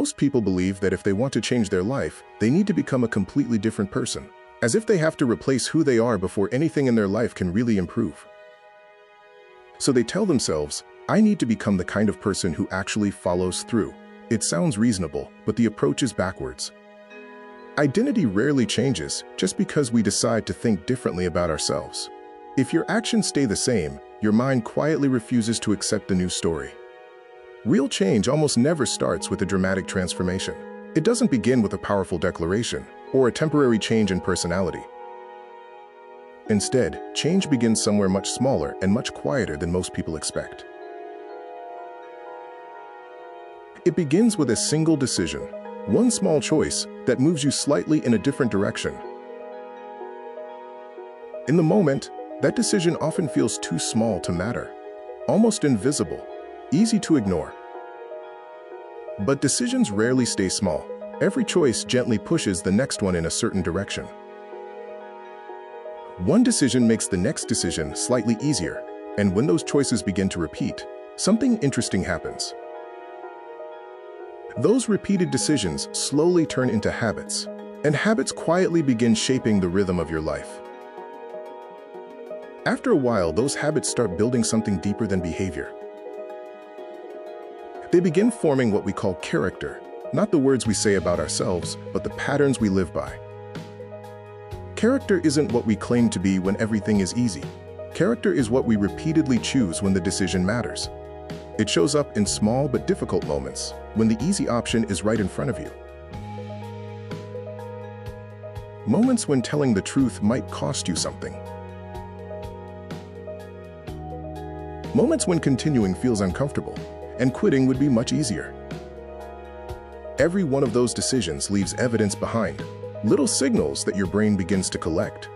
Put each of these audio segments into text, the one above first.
Most people believe that if they want to change their life, they need to become a completely different person, as if they have to replace who they are before anything in their life can really improve. So they tell themselves, I need to become the kind of person who actually follows through. It sounds reasonable, but the approach is backwards. Identity rarely changes just because we decide to think differently about ourselves. If your actions stay the same, your mind quietly refuses to accept the new story. Real change almost never starts with a dramatic transformation. It doesn't begin with a powerful declaration or a temporary change in personality. Instead, change begins somewhere much smaller and much quieter than most people expect. It begins with a single decision, one small choice that moves you slightly in a different direction. In the moment, that decision often feels too small to matter, almost invisible, easy to ignore. But decisions rarely stay small. Every choice gently pushes the next one in a certain direction. One decision makes the next decision slightly easier, and when those choices begin to repeat, something interesting happens. Those repeated decisions slowly turn into habits, and habits quietly begin shaping the rhythm of your life. After a while, those habits start building something deeper than behavior. They begin forming what we call character, not the words we say about ourselves, but the patterns we live by. Character isn't what we claim to be when everything is easy. Character is what we repeatedly choose when the decision matters. It shows up in small but difficult moments, when the easy option is right in front of you. Moments when telling the truth might cost you something. Moments when continuing feels uncomfortable, and quitting would be much easier. Every one of those decisions leaves evidence behind, little signals that your brain begins to collect.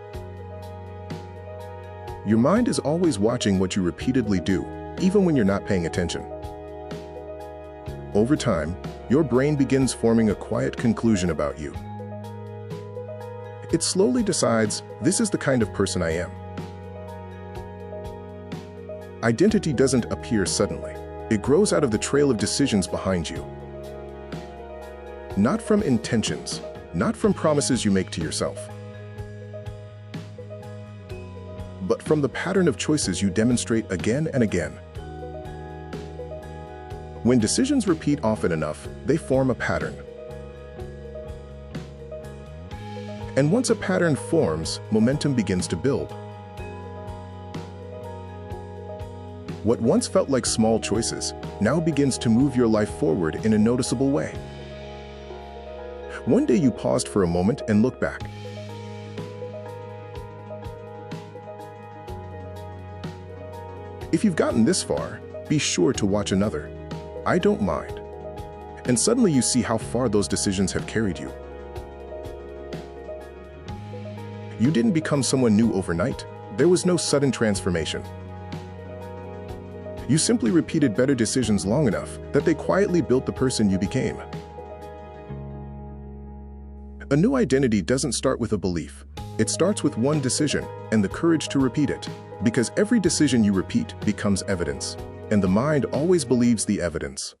Your mind is always watching what you repeatedly do, even when you're not paying attention. Over time, your brain begins forming a quiet conclusion about you. It slowly decides, this is the kind of person I am. Identity doesn't appear suddenly. It grows out of the trail of decisions behind you. Not from intentions, not from promises you make to yourself, but from the pattern of choices you demonstrate again and again. When decisions repeat often enough, they form a pattern. And once a pattern forms, momentum begins to build. What once felt like small choices now begins to move your life forward in a noticeable way. One day you paused for a moment and looked back. If you've gotten this far, be sure to watch another, I Don't Mind. And suddenly you see how far those decisions have carried you. You didn't become someone new overnight. There was no sudden transformation. You simply repeated better decisions long enough that they quietly built the person you became. A new identity doesn't start with a belief. It starts with one decision and the courage to repeat it, because every decision you repeat becomes evidence, and the mind always believes the evidence.